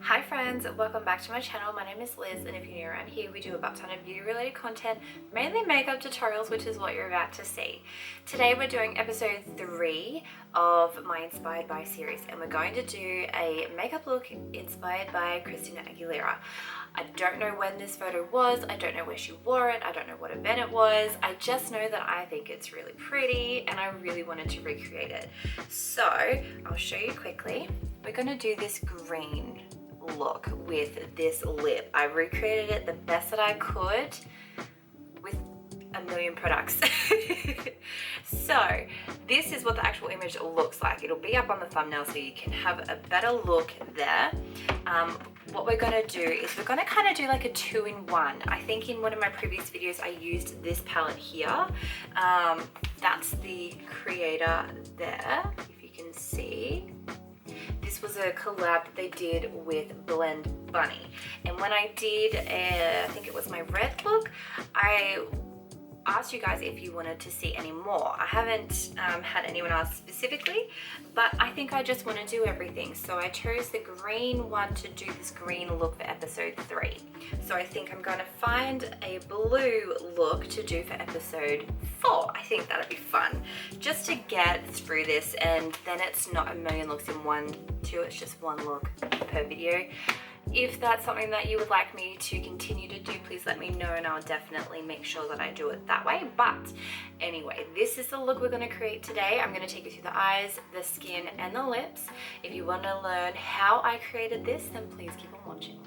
Hi friends, welcome back to my channel. My name is Liz, and if you're new around here, we do a butt ton of beauty related content, mainly makeup tutorials, which is what you're about to see. Today we're doing episode 3 of my Inspired By series, and we're going to do a makeup look inspired by Christina Aguilera. I don't know when this photo was, I don't know where she wore it, I don't know what event it was. I just know that I think it's really pretty and I really wanted to recreate it. So I'll show you quickly. We're going to do this green look with this lip. I recreated it the best that I could with a million products. So this is what the actual image looks like. It'll be up on the thumbnail so you can have a better look there. What we're going to do is we're going to kind of do like a 2-in-1. I think in one of my previous videos I used this palette here. That's the creator there, if you can see. This was a collab that they did with Blend Bunny, and when I did, I think it was my red look, I asked you guys if you wanted to see any more. I haven't had anyone ask specifically, but I think I just want to do everything. So I chose the green one to do this green look for episode 3. So I think I'm going to find a blue look to do for episode 4. I think that'd be fun, just to get through this, and then it's not a million looks in one, two, it's just one look per video. If that's something that you would like me to continue to do, please let me know and I'll definitely make sure that I do it that way. But anyway, this is the look we're going to create today. I'm going to take you through the eyes, the skin and the lips. If you want to learn how I created this, then please keep on watching.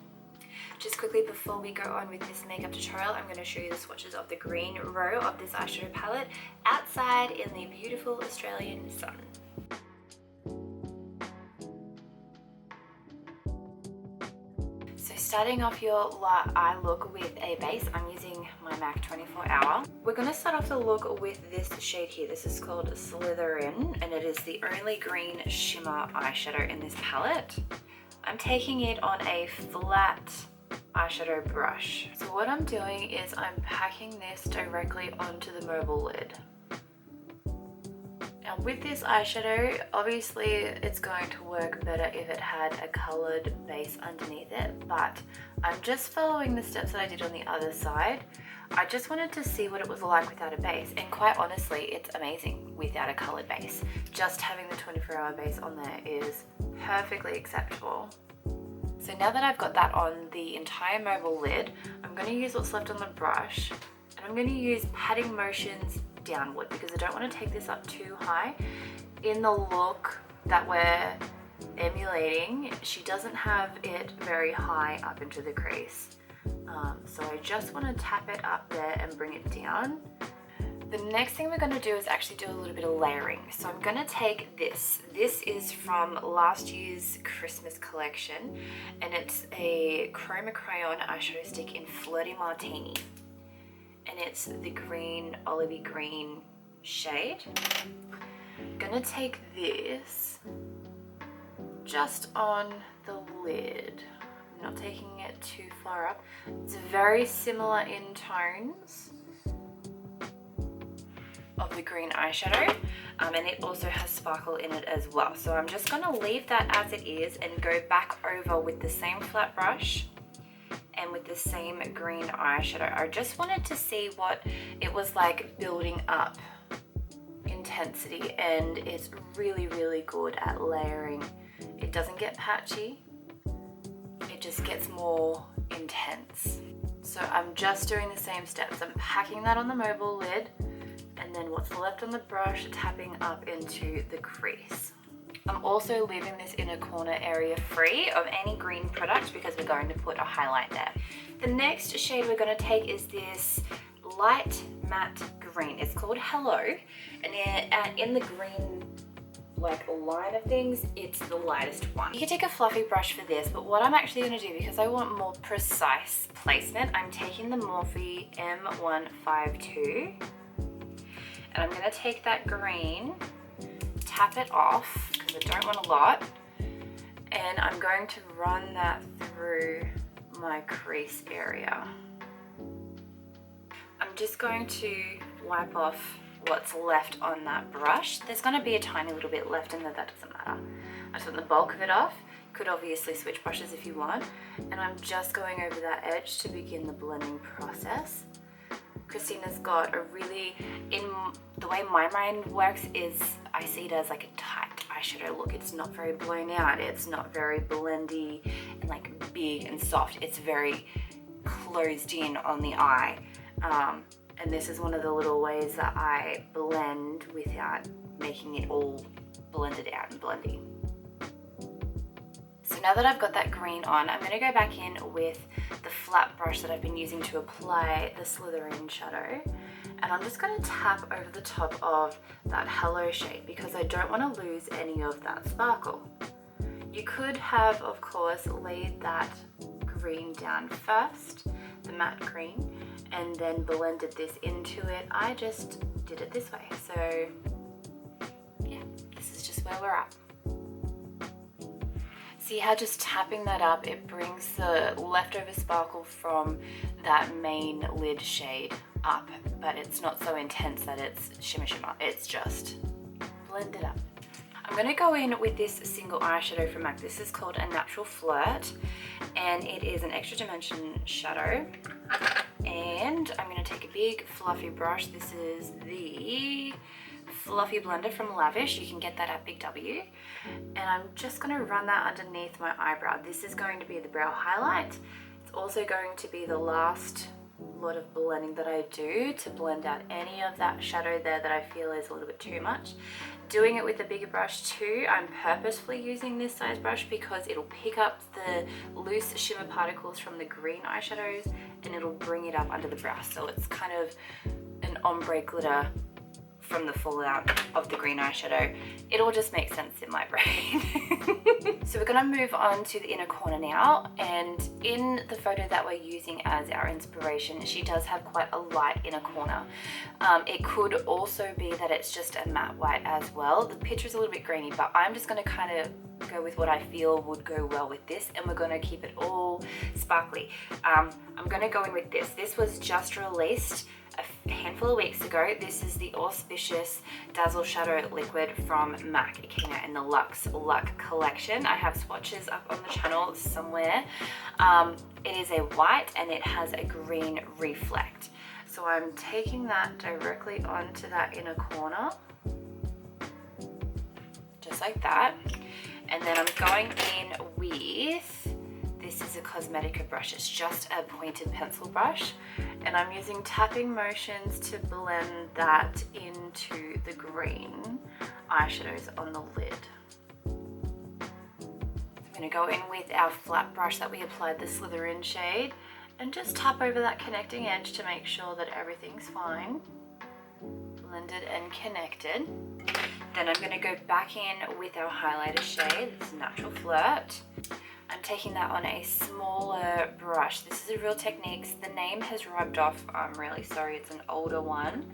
Just quickly before we go on with this makeup tutorial, I'm going to show you the swatches of the green row of this eyeshadow palette outside in the beautiful Australian sun. Starting off your eye look with a base, I'm using my M.A.C 24 Hour. We're going to start off the look with this shade here. This is called Slytherin, and it is the only green shimmer eyeshadow in this palette. I'm taking it on a flat eyeshadow brush. So what I'm doing is I'm packing this directly onto the mobile lid. Now with this eyeshadow, obviously it's going to work better if it had a coloured base underneath it, but I'm just following the steps that I did on the other side. I just wanted to see what it was like without a base, and quite honestly, it's amazing without a coloured base. Just having the 24-hour base on there is perfectly acceptable. So now that I've got that on the entire mobile lid, I'm going to use what's left on the brush, and I'm going to use patting motions downward because I don't want to take this up too high. In the look that we're emulating, she doesn't have it very high up into the crease. So I just want to tap it up there and bring it down. The next thing we're going to do is actually do a little bit of layering. So I'm going to take this. This is from last year's Christmas collection, and it's a Chroma Crayon eyeshadow stick in Flirty Martini. And it's the green, olivey green shade. I'm gonna take this just on the lid. I'm not taking it too far up. It's very similar in tones of the green eyeshadow, and it also has sparkle in it as well. So I'm just gonna leave that as it is and go back over with the same flat brush and with the same green eyeshadow. I just wanted to see what it was like building up intensity, and it's really, really good at layering. It doesn't get patchy, it just gets more intense. So I'm just doing the same steps. I'm packing that on the mobile lid, and then what's left on the brush, tapping up into the crease. I'm also leaving this inner corner area free of any green product because we're going to put a highlight there. The next shade we're going to take is this light matte green. It's called Hello, and in the green like line of things, it's the lightest one. You can take a fluffy brush for this, but what I'm actually going to do, because I want more precise placement, I'm taking the Morphe M152, and I'm going to take that green, tap it off because I don't want a lot, and I'm going to run that through my crease area. I'm just going to wipe off what's left on that brush. There's going to be a tiny little bit left in there, that doesn't matter. I just want the bulk of it off. Could obviously switch brushes if you want. And I'm just going over that edge to begin the blending process. Christina's got a really, in the way my mind works is I see it as like a tight eyeshadow look. It's not very blown out, it's not very blendy and like big and soft. It's very closed in on the eye. And this is one of the little ways that I blend without making it all blended out and blendy. So now that I've got that green on, I'm going to go back in with the flat brush that I've been using to apply the Slytherin shadow. And I'm just going to tap over the top of that Hello shade because I don't want to lose any of that sparkle. You could have, of course, laid that green down first, the matte green, and then blended this into it. I just did it this way. So yeah, this is just where we're at. See how just tapping that up, it brings the leftover sparkle from that main lid shade up, but it's not so intense that it's shimmer shimmer. It's just blended up. I'm going to go in with this single eyeshadow from M.A.C. This is called A Natural Flirt, and it is an extra dimension shadow. And I'm going to take a big fluffy brush. This is the Fluffy Blender from Lavish. You can get that at Big W. And I'm just going to run that underneath my eyebrow. This is going to be the brow highlight. It's also going to be the last lot of blending that I do to blend out any of that shadow there that I feel is a little bit too much. Doing it with a bigger brush too, I'm purposefully using this size brush because it'll pick up the loose shimmer particles from the green eyeshadows and it'll bring it up under the brow. So it's kind of an ombre glitter from the fallout of the green eyeshadow. It all just makes sense in my brain. So we're gonna move on to the inner corner now, and in the photo that we're using as our inspiration, she does have quite a light inner corner. It could also be that it's just a matte white as well. The picture's a little bit grainy, but I'm just gonna kind of go with what I feel would go well with this, and we're gonna keep it all sparkly. I'm gonna go in with this. This was just released a handful of weeks ago. This is the Auspicious Dazzle Shadow Liquid from M.A.C. It came out in the Luxe Luck collection. I have swatches up on the channel somewhere. It is a white and it has a green reflect. So I'm taking that directly onto that inner corner, just like that. And then I'm going in with, this is a Cosmetica brush. It's just a pointed pencil brush. And I'm using tapping motions to blend that into the green eyeshadows on the lid. I'm going to go in with our flat brush that we applied the Slytherin shade and just tap over that connecting edge to make sure that everything's fine, blended and connected. Then I'm going to go back in with our highlighter shade. This is Natural Flirt. I'm taking that on a smaller brush. This is a Real Techniques. The name has rubbed off. I'm really sorry, it's an older one.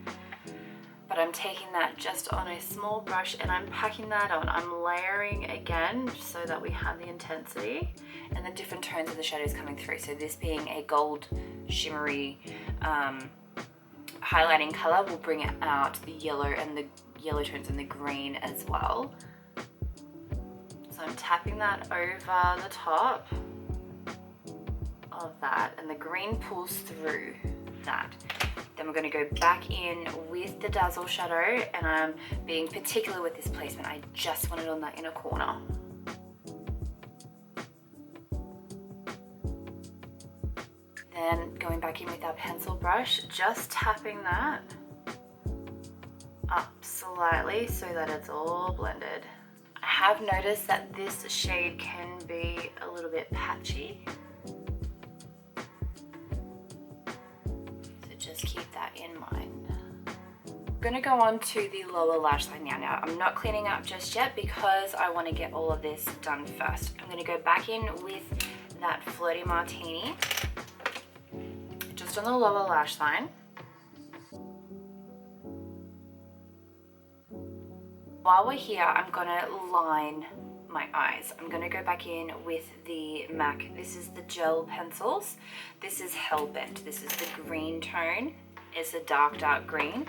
But I'm taking that just on a small brush and I'm packing that on. I'm layering again so that we have the intensity and the different tones of the shadows coming through. So this being a gold shimmery highlighting color will bring out the yellow and the yellow tones and the green as well. So I'm tapping that over the top of that and the green pulls through that. Then we're going to go back in with the Dazzle shadow and I'm being particular with this placement. I just want it on that inner corner. Then going back in with our pencil brush, just tapping that up slightly so that it's all blended. I have noticed that this shade can be a little bit patchy. So just keep that in mind. I'm gonna go on to the lower lash line now. Now, I'm not cleaning up just yet because I wanna get all of this done first. I'm gonna go back in with that Flirty Martini, just on the lower lash line. While we're here, I'm gonna line my eyes. I'm gonna go back in with the M.A.C. This is the gel pencils. This is Hellbent. This is the green tone. It's a dark, dark green.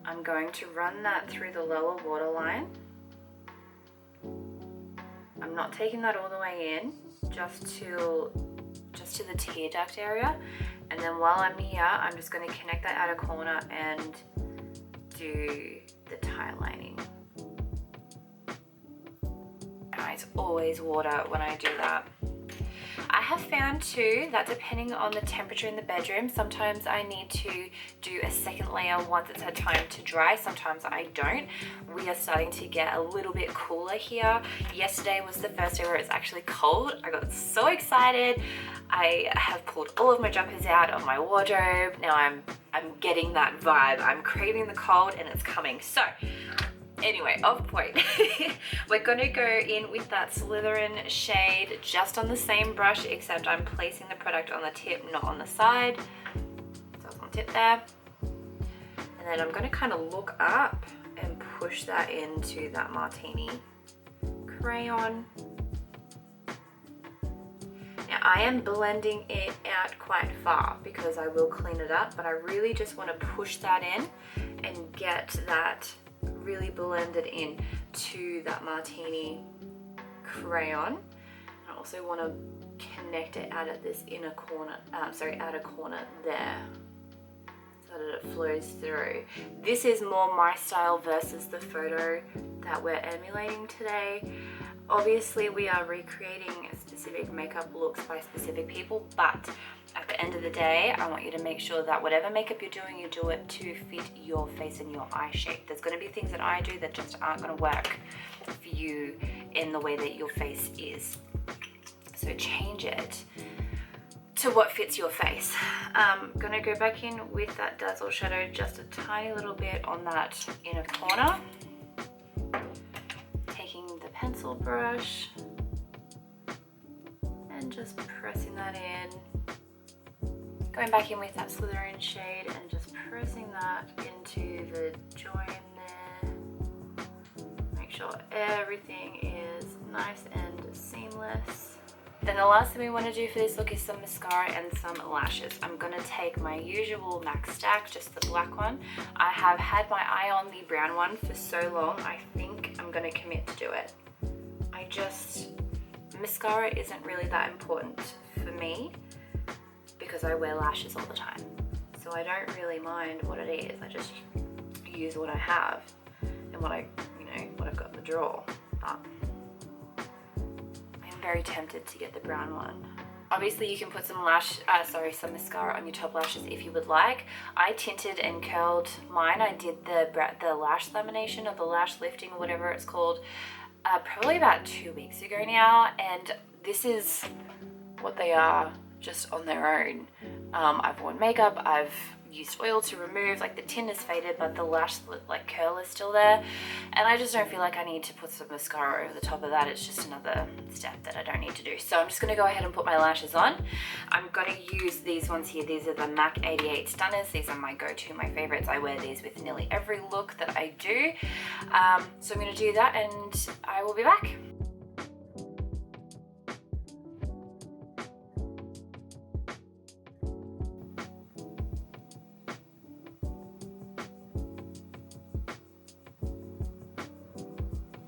I'm going to run that through the lower waterline. I'm I'm not taking that all the way in, just to the tear duct area. And then while I'm here, I'm just going to connect that outer corner and do the tie lining. It's always water when I do that. I have found too that depending on the temperature in the bedroom, sometimes I need to do a second layer once it's had time to dry. Sometimes I don't. We are starting to get a little bit cooler here. Yesterday was the first day where it's actually cold. I got so excited. I have pulled all of my jumpers out of my wardrobe. Now I'm getting that vibe. I'm craving the cold and it's coming. So anyway, off point. We're gonna go in with that Slytherin shade just on the same brush, except I'm placing the product on the tip, not on the side. So it's on the tip there. And then I'm gonna kind of look up and push that into that martini crayon. Now I am blending it out quite far because I will clean it up, but I really just want to push that in and get that really blended in to that martini crayon. And I also want to connect it out at this outer corner there, so that it flows through. This is more my style versus the photo that we're emulating today. Obviously we are recreating specific makeup looks by specific people, but at the end of the day, I want you to make sure that whatever makeup you're doing, you do it to fit your face and your eye shape. There's going to be things that I do that just aren't going to work for you in the way that your face is. So change it to what fits your face. I'm going to go back in with that Dazzle shadow just a tiny little bit on that inner corner. Taking the pencil brush and just pressing that in. Going back in with that Slytherin shade and just pressing that into the join there. Make sure everything is nice and seamless. Then the last thing we want to do for this look is some mascara and some lashes. I'm going to take my usual M.A.C stack, just the black one. I have had my eye on the brown one for so long, I think I'm going to commit to do it. Mascara isn't really that important for me because I wear lashes all the time. So I don't really mind what it is. I just use what I have and what I've got in the drawer. But I'm very tempted to get the brown one. Obviously you can put some mascara on your top lashes if you would like. I tinted and curled mine. I did the lash lamination or the lash lifting or whatever it's called probably about 2 weeks ago now, and this is what they are just on their own. I've worn makeup, I've used oil to remove, like the tint is faded but the lash curl is still there, and I just don't feel like I need to put some mascara over the top of that. It's just another step that I don't need to do. So I'm just going to go ahead and put my lashes on. I'm going to use these ones here. These are the M.A.C 88 Stunners. These are my go-to, my favorites. I wear these with nearly every look that I do. So I'm going to do that and I will be back.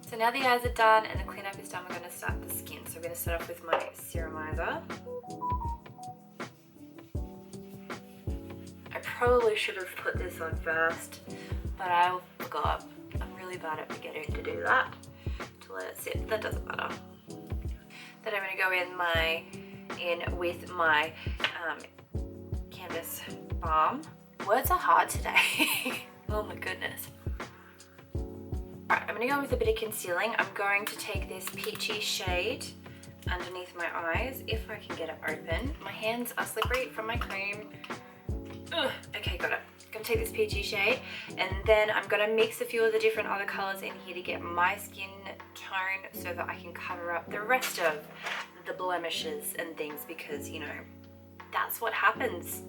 So now the eyes are done and the cleanup is done, we're going to start the skin. So we're going to start off with my serumizer. I probably should have put this on first, but I forgot. I'm really bad at forgetting to do that, to let it sit. That doesn't matter. Then I'm going to go in with my Canvas Balm. Words are hard today. Oh my goodness. Alright, I'm going to go with a bit of concealing. I'm going to take this peachy shade underneath my eyes, if I can get it open. My hands are slippery from my cream. Ugh, okay, got it. I'm going to take this peachy shade, and then I'm going to mix a few of the different other colours in here to get my skin tone so that I can cover up the rest of the blemishes and things, because, you know, that's what happens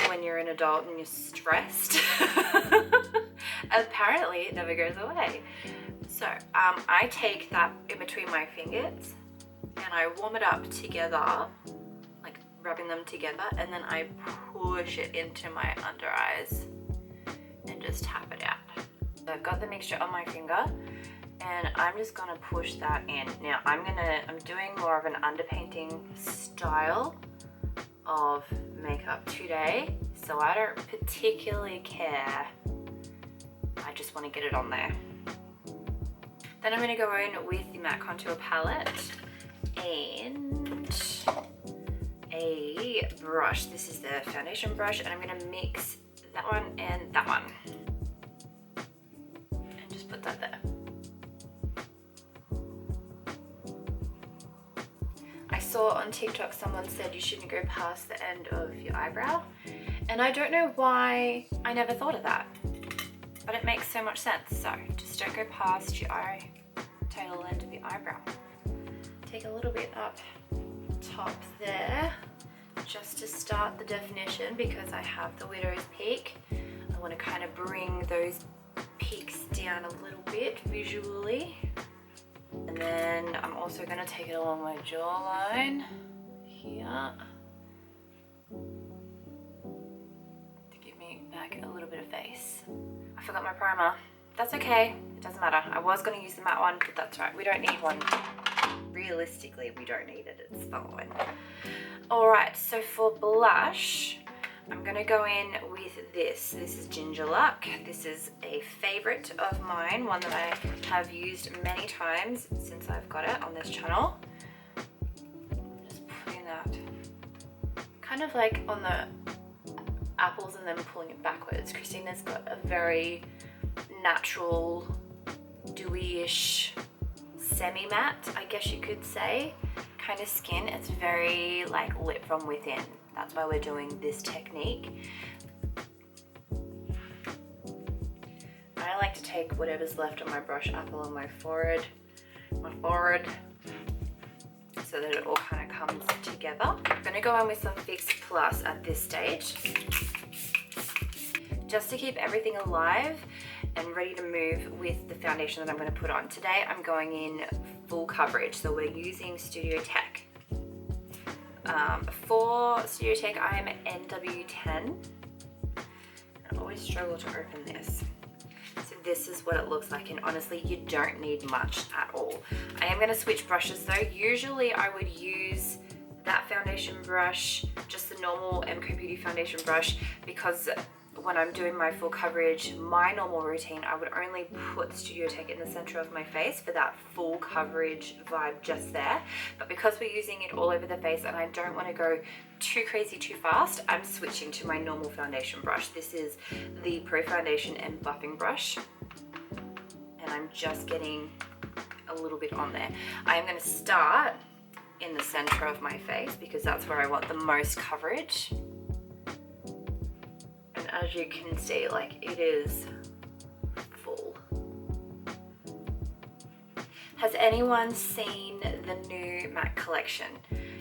when you're an adult and you're stressed. Apparently it never goes away. So I take that in between my fingers and I warm it up together, like rubbing them together, and then I push it into my under eyes and just tap it out. So I've got the mixture on my finger And I'm just gonna push that in. Now I'm doing more of an underpainting style of makeup today, so I don't particularly care. I just want to get it on there. Then I'm going to go in with the MAC contour palette and a brush. This is the foundation brush, and I'm going to mix that one and that one and just put that there. I saw on TikTok someone said you shouldn't go past the end of your eyebrow, and I don't know why I never thought of that, but it makes so much sense. So just don't go past your tail end of your eyebrow. Take a little bit up top there just to start the definition, because I have the widow's peak. I want to kind of bring those peaks down a little bit visually. And then I'm also going to take it along my jawline here to give me back a little bit of face. I forgot my primer. That's okay, it doesn't matter. I was going to use the matte one, but that's right, we don't need one. Realistically, we don't need it, it's fine. Alright, so for blush, I'm going to go in with this. This is Ginger Luck. This is a favorite of mine, one that I have used many times since I've got it on this channel. Just putting that kind of like on the apples and then pulling it backwards. Christina's got a very natural, dewy-ish, semi-matte, I guess you could say, kind of skin. It's very like lit from within. That's why we're doing this technique. I like to take whatever's left on my brush up along my forehead, so that it all kind of comes together. I'm going to go in with some Fix Plus at this stage, just to keep everything alive and ready to move with the foundation that I'm going to put on. Today I'm going in full coverage, so we're using Studio Tech. For Studio Tech, I am at NW10. I always struggle to open this. So this is what it looks like, and honestly, you don't need much at all. I am going to switch brushes though. Usually I would use that foundation brush, just the normal M.A.C Beauty foundation brush, because when I'm doing my full coverage, my normal routine, I would only put Studio Tech in the center of my face for that full coverage vibe just there. But because we're using it all over the face and I don't want to go too crazy too fast, I'm switching to my normal foundation brush. This is the Pro Foundation and Buffing brush, and I'm just getting a little bit on there. I am going to start in the center of my face because that's where I want the most coverage. As you can see, like, it is full. Has anyone seen the new M.A.C collection?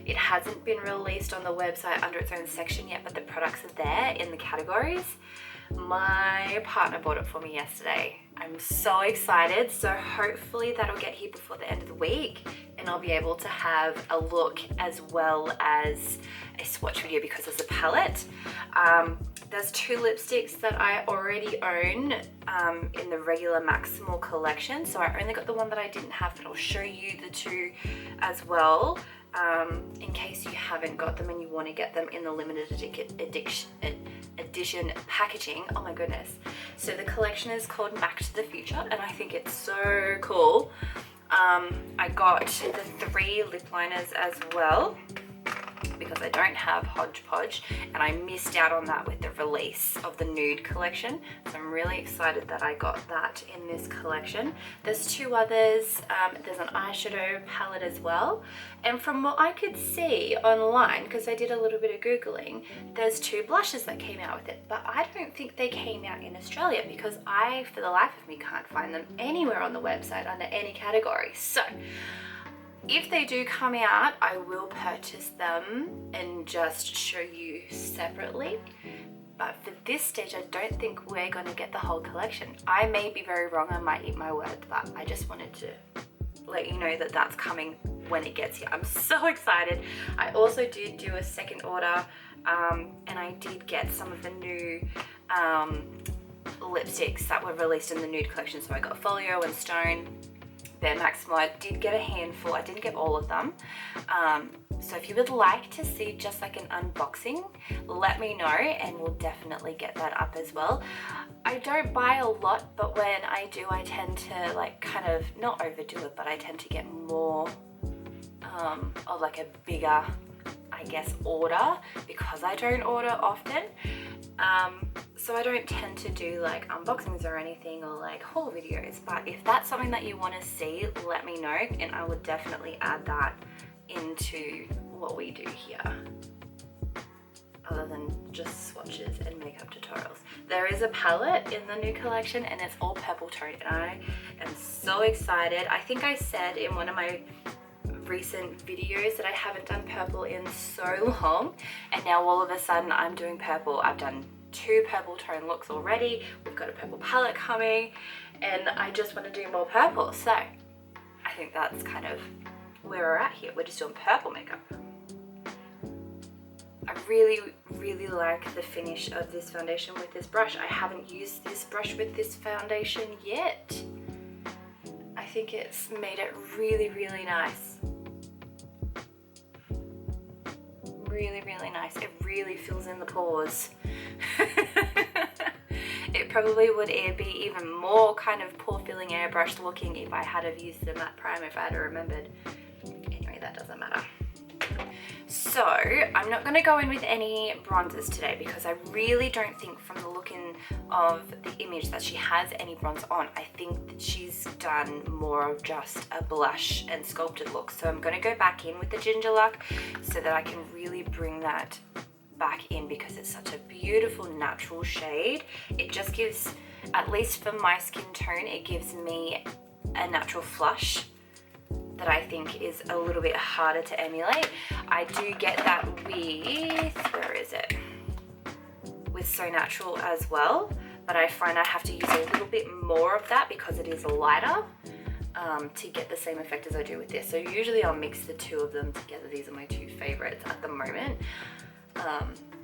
It hasn't been released on the website under its own section yet, but the products are there in the categories. My partner bought it for me yesterday. I'm so excited. So hopefully that'll get here before the end of the week, and I'll be able to have a look as well as a swatch video, because there's a palette. There's two lipsticks that I already own in the regular Maximal collection. So I only got the one that I didn't have, but I'll show you the two as well, in case you haven't got them and you want to get them in the limited edition packaging. Oh my goodness. So the collection is called M.A.C to the Future, and I think it's so cool. I got the 3 lip liners as well, because I don't have Hodgepodge, and I missed out on that with the release of the nude collection. So I'm really excited that I got that in this collection. There's 2 others. There's an eyeshadow palette as well. And from what I could see online, because I did a little bit of Googling, there's 2 blushes that came out with it. But I don't think they came out in Australia, because I, for the life of me, can't find them anywhere on the website under any category. So if they do come out, I will purchase them and just show you separately. But for this stage, I don't think we're going to get the whole collection. I may be very wrong, I might eat my words, but I just wanted to let you know that that's coming when it gets here. I'm so excited. I also did do a second order, and I did get some of the new lipsticks that were released in the nude collection. So I got Folio and Stone. Bare Maximo. I did get a handful. I didn't get all of them. So if you would like to see just like an unboxing, let me know and we'll definitely get that up as well. I don't buy a lot, but when I do, I tend to like kind of not overdo it, but I tend to get more of like a bigger, I guess, order because I don't order often. So I don't tend to do like unboxings or anything or like haul videos, but if that's something that you want to see, let me know and I would definitely add that into what we do here, other than just swatches and makeup tutorials. There is a palette in the new collection and it's all purple toned and I am so excited. I think I said in one of my recent videos that I haven't done purple in so long, and now all of a sudden I'm doing purple. I've done 2 purple tone looks already. We've got a purple palette coming and I just want to do more purple. So I think that's kind of where we're at here. We're just doing purple makeup. I really like the finish of this foundation with this brush. I haven't used this brush with this foundation yet. I think it's made it really nice. Really nice. It really fills in the pores. It probably would be even more kind of pore filling airbrush looking if I had have used the matte prime, if I had remembered. Anyway, that doesn't matter. So I'm not going to go in with any bronzers today because I really don't think from the looking of the image that she has any bronze on. I think that she's done more of just a blush and sculpted look. So I'm going to go back in with the Ginger Luck so that I can really bring that back in because it's such a beautiful natural shade. It just gives, at least for my skin tone, it gives me a natural flush that I think is a little bit harder to emulate. I do get that with, where is it? With So Natural as well, but I find I have to use a little bit more of that because it is lighter to get the same effect as I do with this. So usually I'll mix the 2 of them together. These are my 2 favorites at the moment.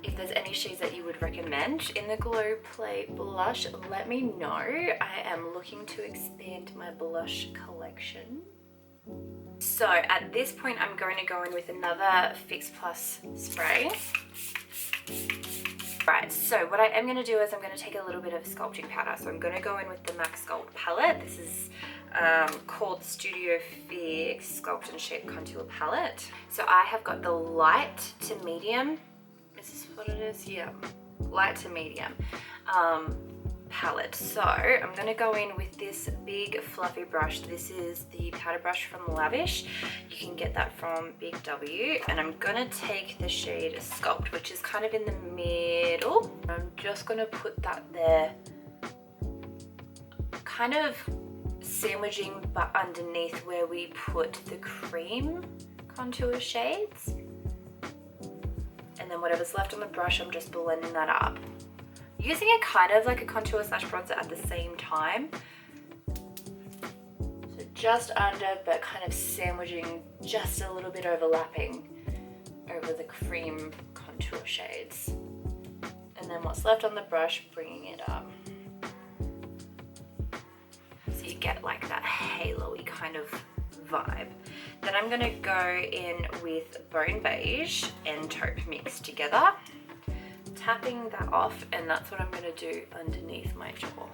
If there's any shades that you would recommend in the Glow Play blush, let me know. I am looking to expand my blush collection. So at this point I'm going to go in with another Fix Plus spray. Right, so what I am going to do is I'm going to take a little bit of sculpting powder. So I'm going to go in with the M.A.C Sculpt palette. This is called Studio Fix Sculpt and Shape Contour Palette. So I have got the light to medium. Is this what it is? Yeah, light to medium palette. So I'm going to go in with this big fluffy brush. This is the powder brush from Lavish. You can get that from Big W, and I'm going to take the shade Sculpt, which is kind of in the middle. I'm just going to put that there, kind of sandwiching but underneath where we put the cream contour shades, and then whatever's left on the brush I'm just blending that up, using it kind of like a contour slash bronzer at the same time. So just under, but kind of sandwiching, just a little bit overlapping over the cream contour shades. And then what's left on the brush, bringing it up. So you get like that halo-y kind of vibe. Then I'm gonna go in with Bone Beige and Taupe mixed together, tapping that off, and that's what I'm going to do underneath my jaw.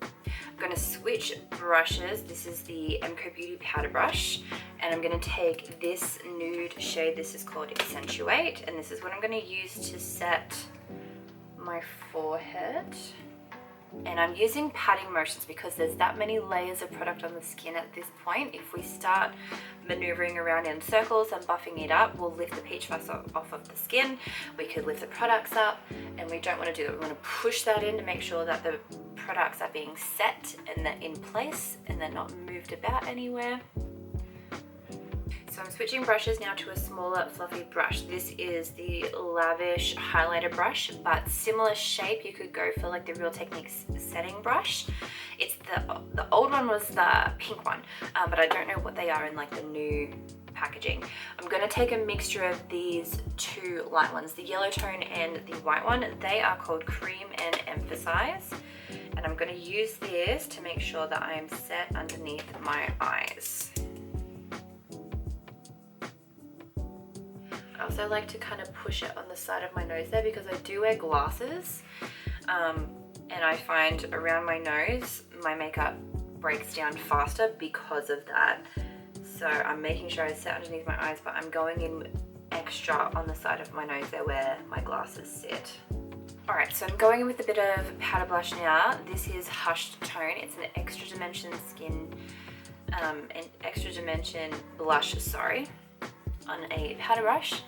I'm going to switch brushes. This is the M.A.C Beauty powder brush, and I'm going to take this nude shade. This is called Accentuate, and this is what I'm going to use to set my forehead. And I'm using patting motions because there's that many layers of product on the skin at this point. If we start maneuvering around in circles and buffing it up, we'll lift the peach fuzz off of the skin. We could lift the products up, and we don't want to do that. We want to push that in to make sure that the products are being set and they're in place and they're not moved about anywhere. So I'm switching brushes now to a smaller fluffy brush. This is the Lavish highlighter brush, but similar shape. You could go for like the Real Techniques setting brush. It's the old one was the pink one, but I don't know what they are in like the new packaging. I'm going to take a mixture of these 2 light ones, the yellow tone and the white one. They are called Cream and Emphasize. And I'm going to use this to make sure that I am set underneath my eyes. I also like to kind of push it on the side of my nose there because I do wear glasses, and I find around my nose my makeup breaks down faster because of that. So I'm making sure I set underneath my eyes, but I'm going in extra on the side of my nose there where my glasses sit. Alright, so I'm going in with a bit of powder blush now. This is Hushed Tone. It's an extra dimension blush, on a powder brush.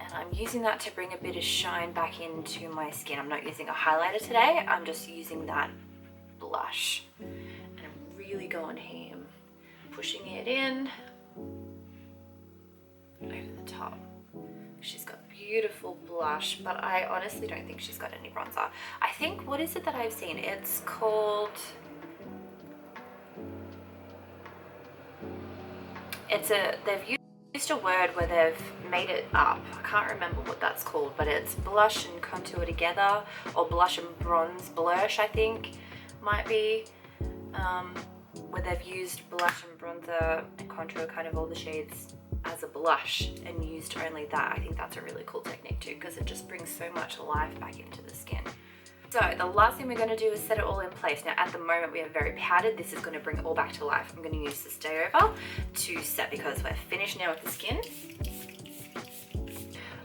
And I'm using that to bring a bit of shine back into my skin. I'm not using a highlighter today, I'm just using that blush. And I'm really going ham, pushing it in over the top. She's got beautiful blush, but I honestly don't think she's got any bronzer. I think, what is it that I've seen? It's called, they've used a word where they've made it up. I can't remember what that's called, but it's blush and contour together, or blush and bronze blush, I think might be, where they've used blush and bronzer and contour, kind of all the shades, as a blush and used only that. I think that's a really cool technique too, because it just brings so much life back into the skin. So the last thing we're going to do is set it all in place. Now at the moment we are very powdered. This is going to bring it all back to life. I'm going to use the stay over to set because we're finished now with the skin.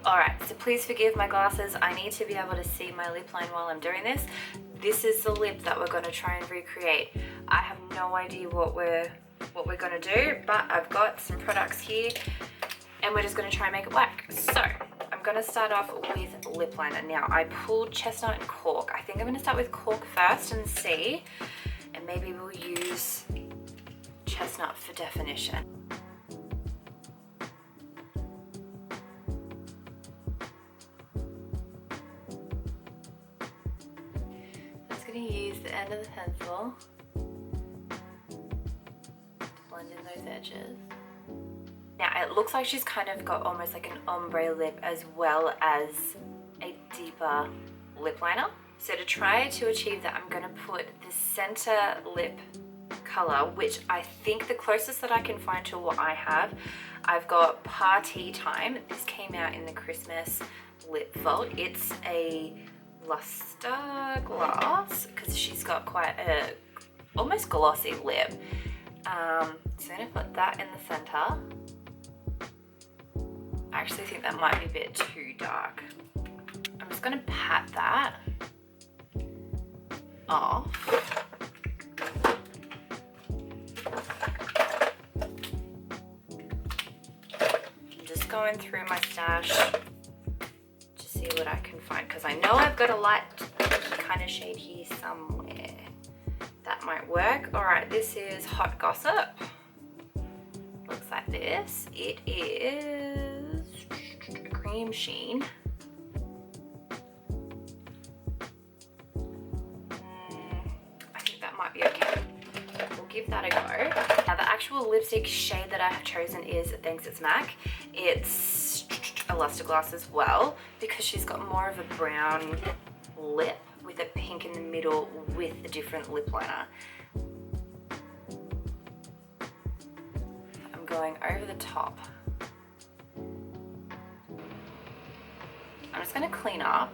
Alright, so please forgive my glasses. I need to be able to see my lip line while I'm doing this. This is the lip that we're going to try and recreate. I have no idea what we're going to do, but I've got some products here and we're just going to try and make it work. So I'm going to start off with lip liner. Now I pulled Chestnut and Cork. I think I'm going to start with Cork first and see, and maybe we'll use Chestnut for definition. I'm just going to use the end of the pencil blend in those edges. Now it looks like she's kind of got almost like an ombre lip as well as a deeper lip liner. So to try to achieve that, I'm going to put the center lip color, which I think the closest that I can find to what I have, I've got Party Time. This came out in the Christmas lip vault. It's a luster glass because she's got quite a almost glossy lip. So I'm going to put that in the center. I actually think that might be a bit too dark. I'm just going to pat that off. I'm just going through my stash to see what I can find, because I know I've got a light kind of shade here somewhere. That might work. Alright, this is Hot Gossip. Looks like this. It is a cream sheen. I think that might be okay. We'll give that a go. Now the actual lipstick shade that I have chosen is Thanks It's M.A.C. It's a luster glass as well, because she's got more of a brown lip with a pink in the middle with a different lip liner. I'm going over the top. I'm just going to clean up.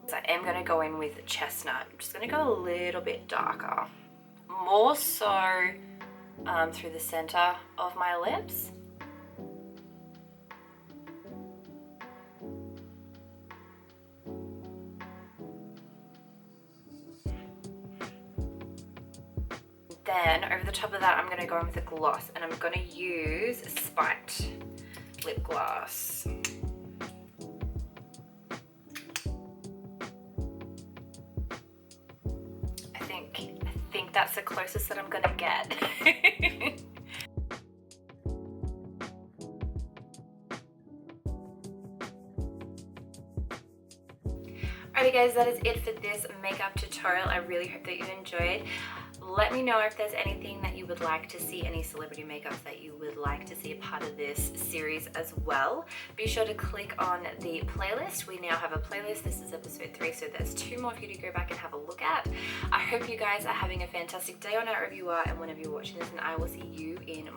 So I am going to go in with Chestnut. I'm just going to go a little bit darker. More so through the center of my lips. Then over the top of that, I'm going to go in with a gloss, and I'm going to use a Spiked lip gloss. I think that's the closest that I'm going to get. Alrighty guys, that is it for this makeup tutorial. I really hope that you enjoyed. Let me know if there's anything that you would like to see, any celebrity makeups that you would like to see a part of this series as well. Be sure to click on the playlist. We now have a playlist. This is episode 3, so there's 2 more for you to go back and have a look at. I hope you guys are having a fantastic day or night wherever you are and whenever you're watching this, and I will see you in